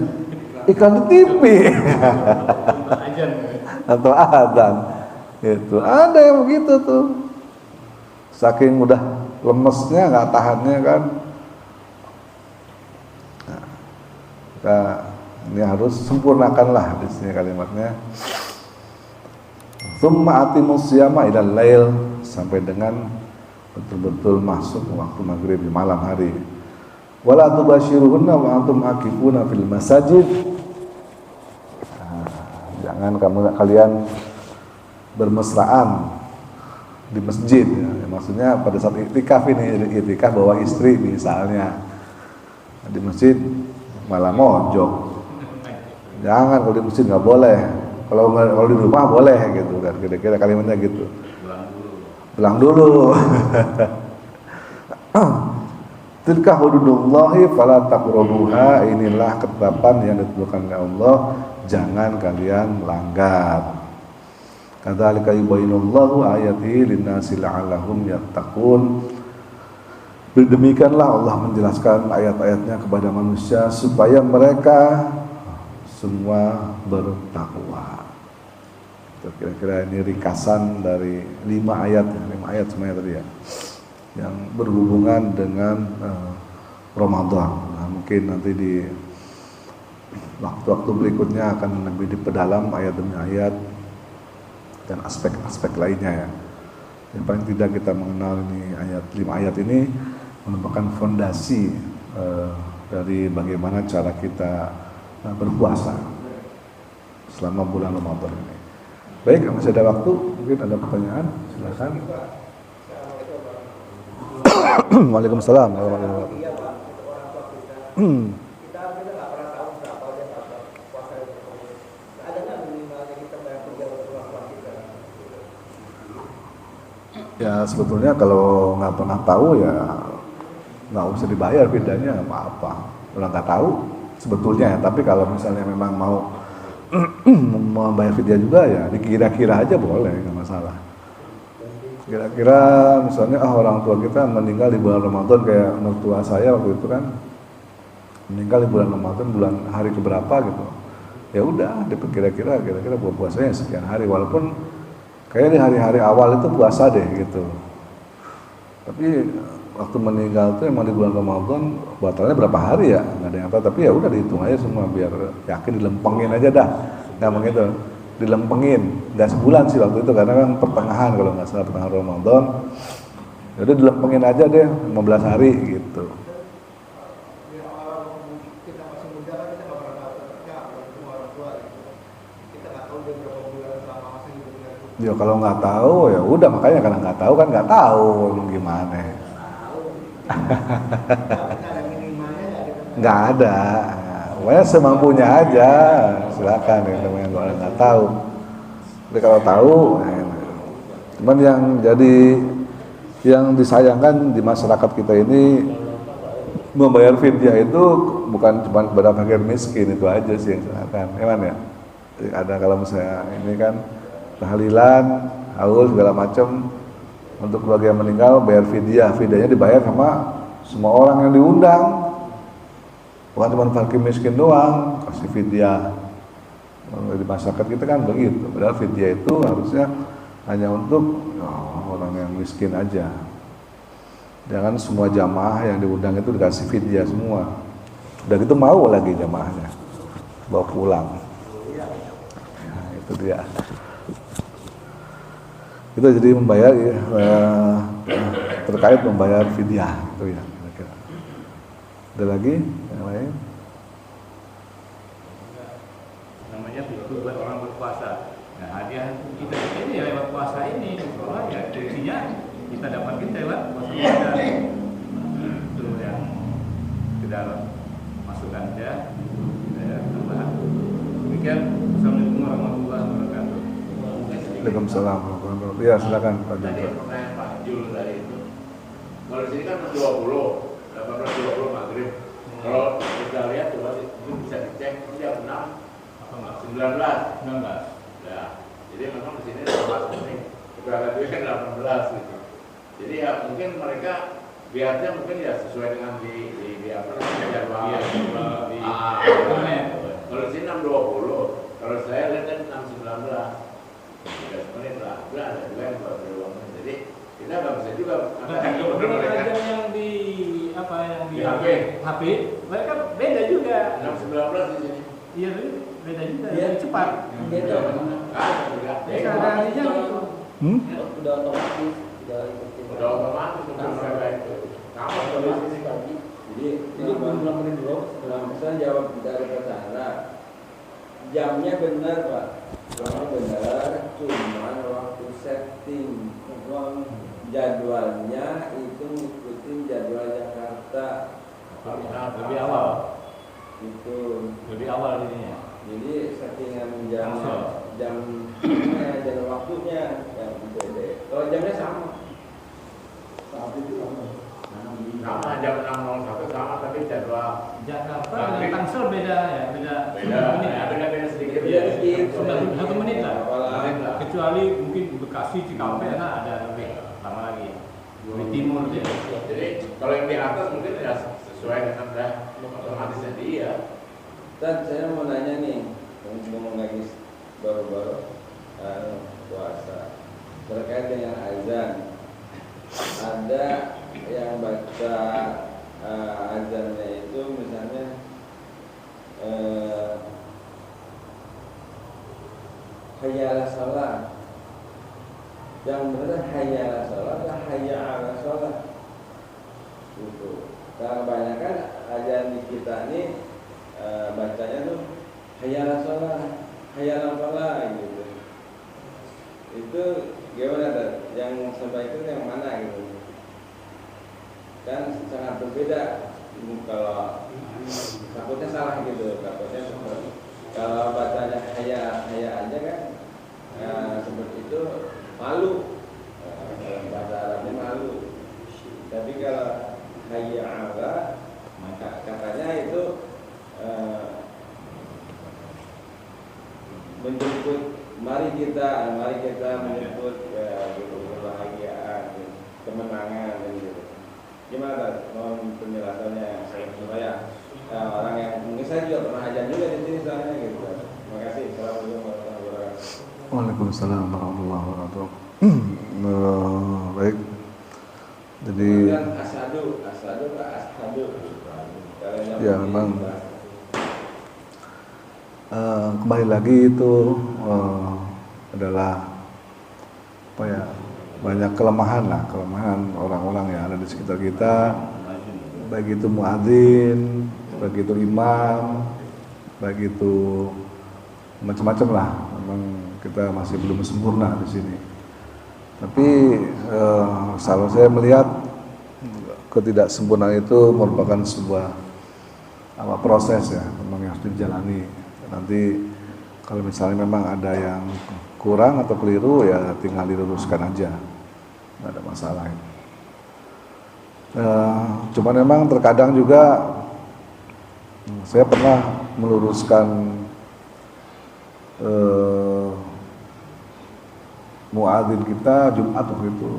Iklan di TV. Atau azan. Itu ada yang begitu tuh. Saking udah lemesnya, nggak tahannya kan. Nah, kita ini harus sempurnakanlah di sini kalimatnya. Tsumma atimus siyama ilal lail, sampai dengan betul-betul masuk waktu maghrib di malam hari. Wala tubashiruhunna wa antum aqifuna fil masajid. Jangan kalian bermesraan di masjid ya. Maksudnya pada saat iktikaf ini, iktikaf bawa istri misalnya di masjid malah mojok. Jangan, kalau di masjid nggak boleh. Kalau di rumah boleh gitu kan, kira-kira kalimatnya gitu. Pulang dulu. Tilka hududullahi fala taqrabuha, inilah ketetapan yang ditentukan oleh Allah, jangan kalian langgar. Kadzalika yubayyinullahu ayatihi linnasi la'allahum yattaqun. Demikianlah Allah menjelaskan ayat-ayatnya kepada manusia supaya mereka semua bertakwa. Kira-kira ini ringkasan dari 5 ayat semuanya tadi ya, yang berhubungan dengan Ramadan. Nah, mungkin nanti di waktu-waktu berikutnya akan lebih diperdalam ayat demi ayat dan aspek-aspek lainnya ya. Yang paling tidak kita mengenal ini 5 ayat ini merupakan fondasi dari bagaimana cara kita berpuasa selama bulan Ramadan ini. Baik, masih ada waktu, mungkin ada pertanyaan, silakan. Waalaikumsalam warahmatullahi wabarakatuh. Ya sebetulnya kalau nggak pernah tahu ya nggak usah dibayar, bedanya apa-apa. Kalau nggak tahu sebetulnya ya, tapi kalau misalnya memang mau membayar fidyah juga ya dikira-kira aja boleh, nggak masalah. Kira-kira misalnya orang tua kita meninggal di bulan Ramadan, kayak mertua saya waktu itu kan meninggal di bulan Ramadan, bulan hari keberapa gitu. Ya udah, kira-kira buat puasanya sekian hari, walaupun kayak di hari-hari awal itu puasa deh gitu. Tapi waktu meninggal itu emang di bulan Ramadan, batalnya berapa hari ya nggak ada yang tahu, tapi ya udah dihitung aja semua biar yakin, dilempengin aja dah. Nggak begitu, dilempengin, nggak sebulan sih waktu itu karena kan pertengahan, kalau nggak salah pertengahan Ramadan. Ya udah dilempengin aja deh 15 hari gitu. Ya kalau nggak tahu ya udah, makanya karena nggak tahu kan nggak tahu gimana. Nggak ada, pokoknya semampunya aja, silakan ya teman yang nggak tahu. Tapi kalau tahu, cuman yang disayangkan di masyarakat kita ini, membayar fidyah itu bukan cuma kepada fakir miskin, itu aja sih yang silakan. Emang ya, ada kalau misalnya ini kan tahlilan, haul segala macam untuk keluarga yang meninggal bayar fidyah. Fidyahnya dibayar sama semua orang yang diundang, bukan cuma fakir miskin doang kasih fidyah. Di masyarakat kita kan begitu, padahal fidyah itu harusnya hanya untuk orang yang miskin aja. Jangan semua jamaah yang diundang itu dikasih fidyah semua. Udah gitu mau lagi jamaahnya bawa pulang. Nah, itu dia. Kita jadi membayar terkait membayar fidyah itu ya kira-kira. Ada lagi yang lain? Namanya itu buat orang berpuasa. Nah, hadiah kita ini ya lewat puasa ini, soalnya ya kuncinya kita dapatkan lewat puasa kita. Itu yang kita masukkan aja, kita tambah. Waalaikumsalam. Ya silakan Pak Tadi Jul. pertanyaan Pak Jul tadi itu. Kalau di sini kan 20, 18.20 maghrib. Kalau kita lihat coba itu bisa dicek jam 6, 19. Ya, jadi memang di sini 18 menit. Keberangkatan juga kan 18 gitu. Jadi ya mungkin mereka biarnya mungkin ya sesuai dengan di apa namanya jadwal. Iya, di Kalau di sini 6.20, kalau saya lihat kan 6.19. 3 menit lah, udah ada juga yang buat beruang. Jadi kita nggak bisa juga katakan Kalau mereka yang di apa yang di HP. HP, mereka beda juga. 6.19 di sini. Iya, beda juga. Iya. Lebih cepat. Beda. Beda artinya gitu. Udah otomatis, udah ikutin. Udah otomatis untuk mereka itu. Kamu kalau di sini pagi. Jadi belum menit dulu, setelah misalnya jawab dari pertanyaan, jamnya benar Pak, jamnya benar, cuman waktu setting uang jadwalnya itu ngikutin jadwal Jakarta. Lebih awal. Itu. Lebih awal ininya. Jadi settingan jam waktunya yang beda. Kalau jamnya sama. Saat itu sama. Sama jam 6.01 sama tapi jadwal Jakarta dengan Tangsel beda ya, beda menit ya. beda sedikit. Beda sedikit. Satu menit lah. Menit lah. Kecuali mungkin Bekasi, Cikampek, nah ada lebih lama lagi. Di timur dia. Jadi kalau yang di atas mungkin ya sesuai dengan otomatisnya dia. Dan saya mau nanya nih, ngomong lagi baru-baru puasa terkait dengan azan. Ada yang baca azannya itu misalnya hayya 'alas shalah. Yang benar hayya 'alas shalah atau hayya 'alas shalah. Gitu. Karena kebanyakan azan di kita ini bacanya tuh hayya 'alas shalah, hayya 'alas shalah gitu. Itu gimana tuh? Yang sampai itu yang mana gitu? Kan sangat berbeda. Kalau takutnya salah gitu, takutnya kalau bacanya hayya aja kan seperti itu malu, bahasa Arabnya malu. Tapi kalau hayya 'ala katanya itu menjemput, mari kita menjemput kebahagiaan, kemenangan gitu. Gimana mohon penjelasannya supaya orang yang mungkin saya juga pernah ajar juga di sini soalnya gitu. Terima kasih. Assalamualaikum warahmatullahi wabarakatuh. Waalaikumsalam warahmatullahi wabarakatuh. Baik. Jadi kemudian ashadu. ya memang kembali lagi itu adalah apa ya, banyak kelemahan orang-orang yang ada di sekitar kita, baik itu muadzin, baik itu imam, baik itu macam-macam lah. Memang kita masih belum sempurna di sini. Tapi kalau saya melihat ketidaksempurnaan itu merupakan sebuah proses ya, memang yang harus dijalani. Nanti kalau misalnya memang ada yang kurang atau keliru ya tinggal diluruskan aja, nggak ada masalah. Cuma memang terkadang juga saya pernah meluruskan muadzin kita Jumat waktu itu,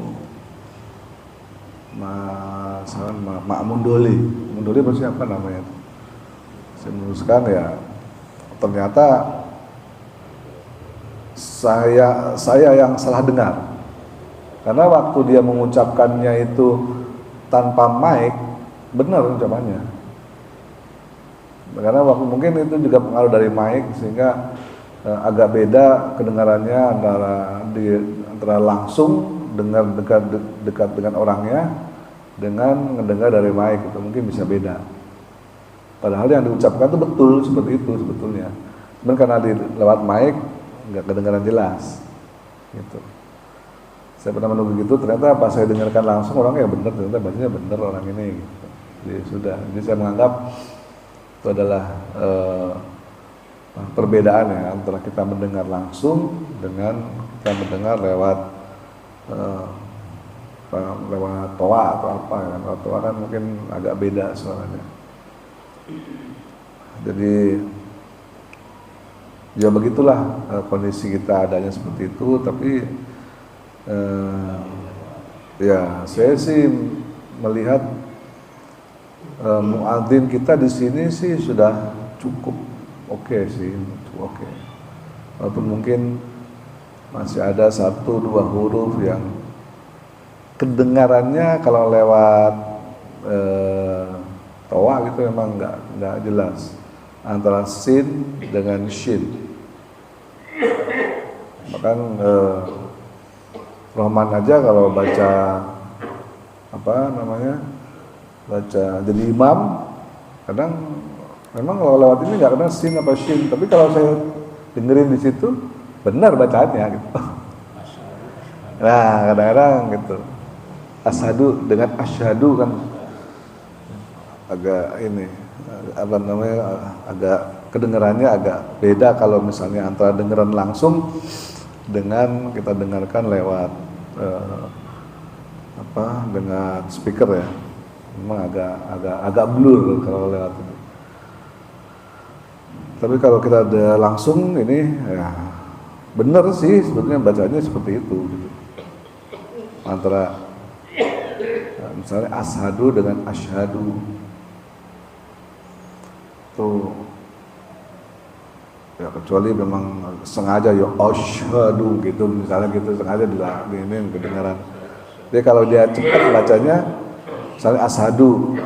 Mundoli siapa namanya? Saya meluruskan ya, ternyata saya yang salah dengar, karena waktu dia mengucapkannya itu tanpa mic, benar ucapannya. Karena waktu mungkin itu juga pengaruh dari mic sehingga agak beda kedengarannya antara langsung dengar dekat dengan orangnya dengan mendengar dari mic, itu mungkin bisa beda. Padahal yang diucapkan itu betul seperti itu sebetulnya. Cuman karena lewat mic nggak kedengaran jelas, gitu. Saya pernah menunggu gitu, ternyata pas saya dengarkan langsung orangnya benar, ternyata bacanya benar orang ini, gitu. Jadi sudah, jadi saya menganggap itu adalah perbedaan ya antara kita mendengar langsung dengan kita mendengar lewat lewat toa atau apa kan. Kalau toa kan mungkin agak beda suaranya. Jadi ya begitulah kondisi kita adanya seperti itu. Tapi ya saya sih melihat muadzin kita di sini sih sudah cukup oke sih, cukup oke. Walaupun mungkin masih ada 1-2 huruf yang kedengarannya kalau lewat toa gitu memang nggak jelas antara sin dengan shin. Bahkan Rohman aja kalau baca apa namanya, baca jadi imam, kadang memang kalau lewat ini nggak kenal sin apa shin, tapi kalau saya dengerin di situ benar bacaannya gitu. Nah kadang-kadang gitu. Asyhadu dengan asyhadu kan agak ini apa namanya, agak kedengarannya agak beda kalau misalnya antara dengeran langsung dengan kita dengarkan lewat apa dengan speaker ya. Memang agak blur kalau lewat itu. Tapi kalau kita ada langsung ini ya benar sih sebetulnya bacanya seperti itu gitu. Antara misalnya ashadu dengan asyhadu tuh ya, kecuali memang sengaja ya asyhadu gitu misalnya gitu, sengaja di ini kedengaran. Jadi kalau dia cepat bacanya misalnya ashadu,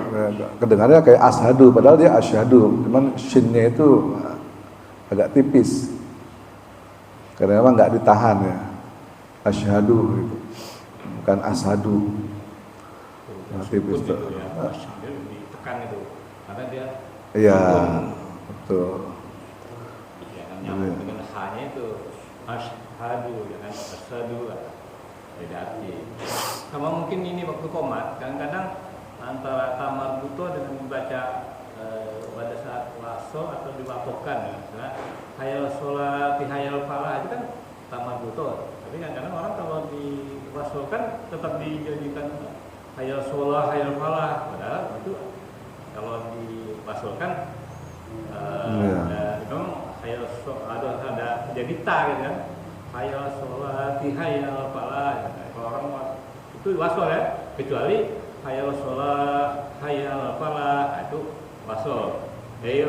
kedengarannya kayak ashadu padahal dia asyhadu, cuman shinnya itu agak tipis karena memang nggak ditahan ya, asyhadu gitu, bukan ashadu. Tipis tuh. Ditekan itu, karena dia. Iya, betul. Ya, kan nyambung dengan h-nya itu asyhadu, dengan asyhadu beda arti. Sama mungkin ini waktu komat, kadang-kadang antara tamar buto dengan membaca pada saat wasol atau diwakofkan, misalnya hayal sholat, hayal falah itu kan tamar buto. Tapi kadang-kadang orang kalau diwasolkan tetap dijadikan hayal sholah, hayal falah, padahal itu kalau dipasulkan memang hayal sholah ada jadi ta gitu kan, hayal sholah, hayal falah. Kalau orang itu wasol ya, kecuali hayal sholah, hayal falah itu wasol,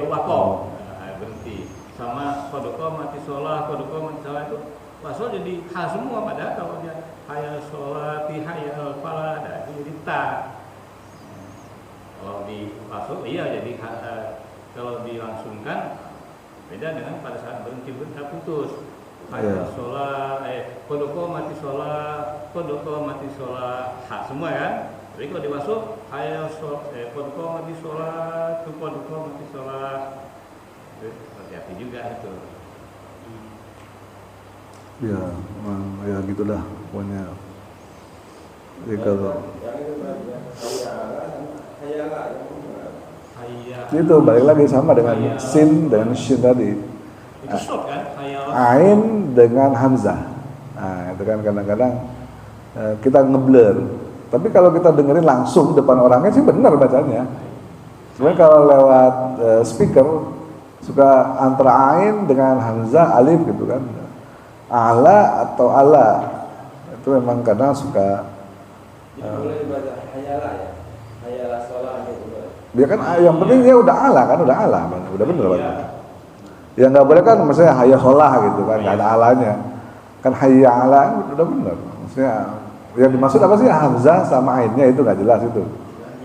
wakof berhenti. Sama kodoko mati sholah, kodoko mati sholah itu wasol jadi ha semua, padahal kalau dia hayal sholati hayal falah itu jadi ta. Kalau di wasol iya jadi kalau dilangsungkan beda dengan pada saat berhenti putus. Hayal sholah, kodoko mati sholah, ha semua kan. Tapi kalau di wasol hayal kodoko mati sholah, kodoko mati sholah, hati-hati juga itu. Ya, ya gitulah pokoknya. Jadi kalau itu balik lagi sama dengan sin dan shin tadi. Itu short kan? Ain dengan hamzah. Nah, itu kan kadang-kadang kita ngeblur. Tapi kalau kita dengerin langsung depan orangnya sih benar bacanya. Sebenarnya kalau lewat speaker suka antara ain dengan hamzah, alif gitu kan. Ala atau ala itu memang kadang suka boleh dibaca hayala ya, hayala sholah gitu. Dia kan yang penting dia udah ala kan, udah bener baca. Yang nggak boleh kan maksudnya hayya sholah gitu kan, nggak ada alanya kan, hayya ala udah bener. Maksudnya yang dimaksud apa sih, hamzah sama ainnya itu nggak jelas itu.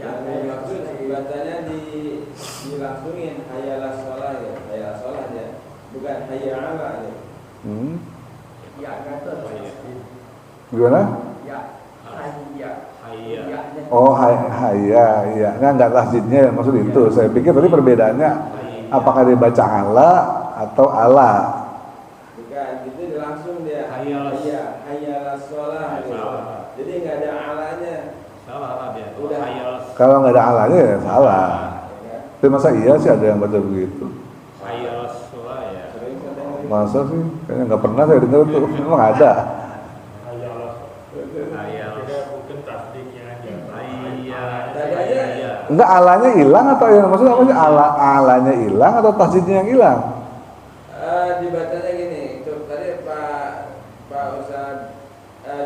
Yang dimaksud bacanya dilangsungin hayala sholah ya, hayala sholah ya, bukan hayya ala ya. Ya, kata Gimana? ya, hayya. Oh hayya, iya. Nah nggak tasjidnya maksud itu. Saya pikir tadi perbedaannya apakah dia baca ala atau ala. Bukan, itu langsung dia hayala sholah gitu. Jadi nggak ada alanya. Salah dia. Udah. Kalau nggak ada alanya ya salah. Tapi masa iya sih ada yang baca begitu? Hayal sholah ya. Masa sih? Kayaknya nggak pernah saya dengar tuh. Memang ada. Mungkin tasdiknya aja. Enggak, alanya hilang atau yang maksudnya apa sih? Alanya hilang atau tasdidnya yang hilang? Dibacanya gini, coba tadi Pak Ustadz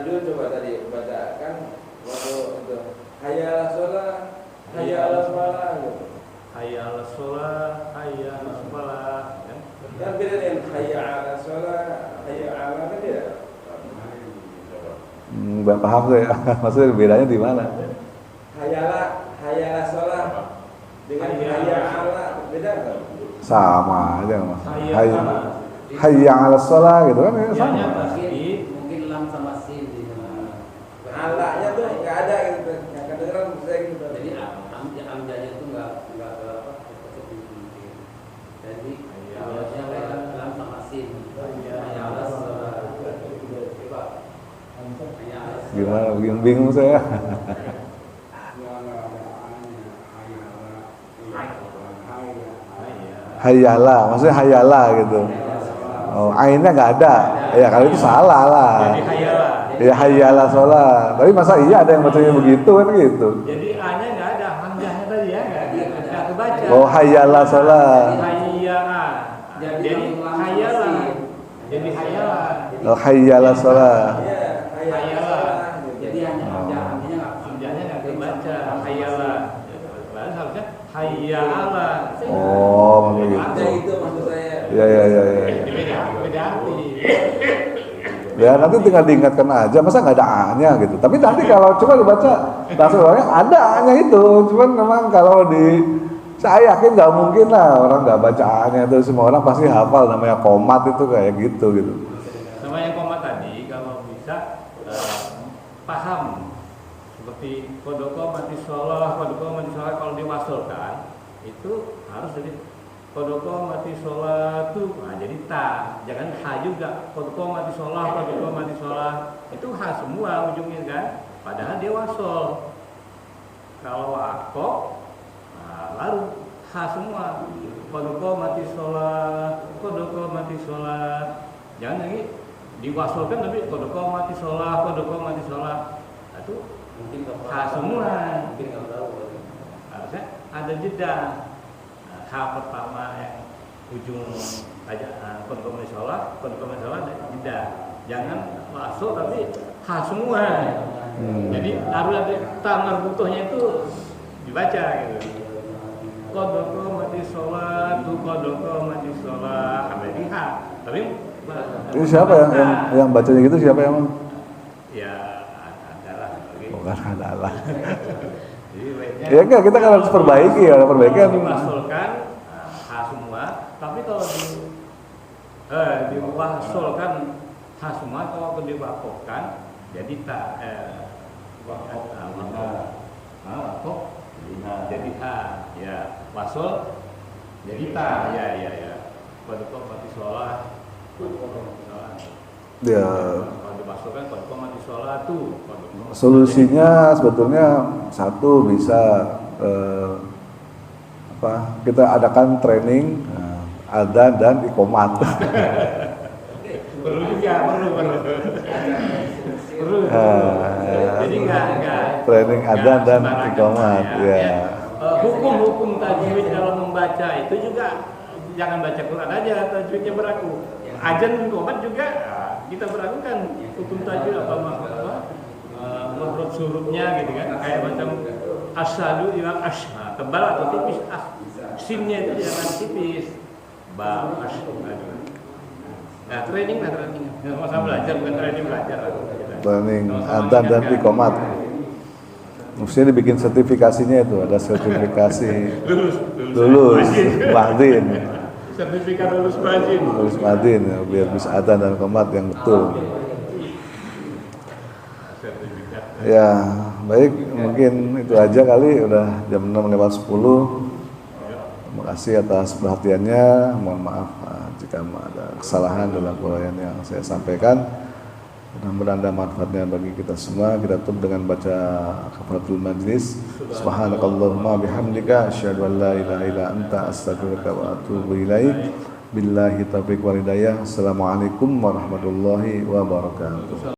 Jun coba tadi bacakan waktu itu hayya ala sholat, hayya ala falah gitu. Hayya 'alas shalah, hayya 'alas falah. Kan beda dengan hayya ala sholat, hayya ala kan dia. Nggak paham saya. Maksudnya bedanya di mana? Hayya ala sholat dengan hayya ala beda nggak? Sama aja mas. Hayya Hayya 'alas shalah gitu kan ya, sama. Iya, tasdid. Mungkin lam sama sin di sana. Alanya tuh nggak ada gitu, nggak kedengeran saya gitu. Jadi amjanya itu nggak apa mungkin. Jadi harusnya lam sama sin. Hanya alas coba. Hanya alas. Gimana? Bingung saya. Hayyala, maksudnya hayyala gitu. Oh, ainnya nggak ada. Ya kalau itu salah lah. Jadi hayyala. Ya hayyala sholat. Tapi masa iya ada yang bacanya begitu kan gitu? Jadi A-nya nggak ada, hamzahnya tadi ya nggak kebaca. Oh hayyala sholat. Hayya. Jadi hayyala. Jadi hayyala. Oh hayyala sholat. Iya, Hayyala. Jadi hanya amjanya Hamzahnya nggak kebaca. Hayyala. Lalu harusnya hayyala. Oh begitu. ada itu maksud saya. Ya. Beda arti. Ya nanti tinggal diingatkan aja, masa nggak ada A-nya gitu. Tapi nanti kalau coba dibaca bahasa orangnya ada A-nya itu. Cuman memang kalau saya yakin nggak mungkin lah orang nggak baca A-nya itu. Semua orang pasti hafal namanya komat itu kayak gitu. Sama yang koma tadi, kalau bisa paham seperti kodoko mati sholah kalau diwasolkan itu harus jadi kodoko mati sholah tuh, nah jadi ta, jangan ha juga. Kodoko mati sholah itu ha semua ujungnya kan, padahal dia wasol. Kalau ako, nah, lalu ha semua. Kodoko mati sholah, jangan lagi diwasolkan tapi kodoko mati sholah. Nah, itu mungkin ha semua. Mungkin nggak tahu. Harusnya ada jeda. H pertama yang ujung aja kodoko mati sholah ada jeda. Jangan wasol tapi H semua. Jadi harus ada tamar butuhnya itu dibaca gitu. Kodoko mati sholah, sampai di H. Tapi Ini siapa yang bacanya gitu, siapa yang? ya adalah. Bukan adalah. Jadi baiknya Ya enggak, kita kan harus perbaiki ya, perbaikan. diwasolkan H semua, tapi kalau diwasolkan H semua, kalau diwakofkan jadi wakof jadi H, ya wasol jadi ta, ya kodoko mati sholah. Ya. Kalau diwasolkan kodoko mati sholah tuh. Solusinya sebetulnya satu bisa kita adakan training adzan dan iqomat. Perlu. Jadi enggak training adzan dan iqomat ya. Hukum tajwid dalam membaca itu juga jangan baca Quran aja, tajwidnya berlaku. Adzan dan iqomat juga kita berlakukan hukum tajwid makhraj hurufnya gitu kan, kayak macam asyhadu ila asyha, tebal atau tipis, sinnya itu jangan tipis. Nah, training. Masa belajar bukan training belajar. Training adzan dan iqomat. Mestinya dibikin sertifikasinya itu, ada sertifikasi lulus muadzin. Sertifikat lulus muadzin. Lulus muadzin ya, biar bisa adzan dan iqomat yang betul. Ya, baik, mungkin itu aja kali, udah jam 6:10. Terima kasih atas perhatiannya. Mohon maaf jika ada kesalahan dalam uraian yang saya sampaikan. Mudah-mudahan ada manfaatnya bagi kita semua. Kita tutup dengan baca kafaratul majlis. Subhanakallahumma bihamdika asyhadu an la ilaha illa anta astaghfiruka wa atubu ilaik. Billahi taufiq wal hidayah. Assalamualaikum warahmatullahi wabarakatuh.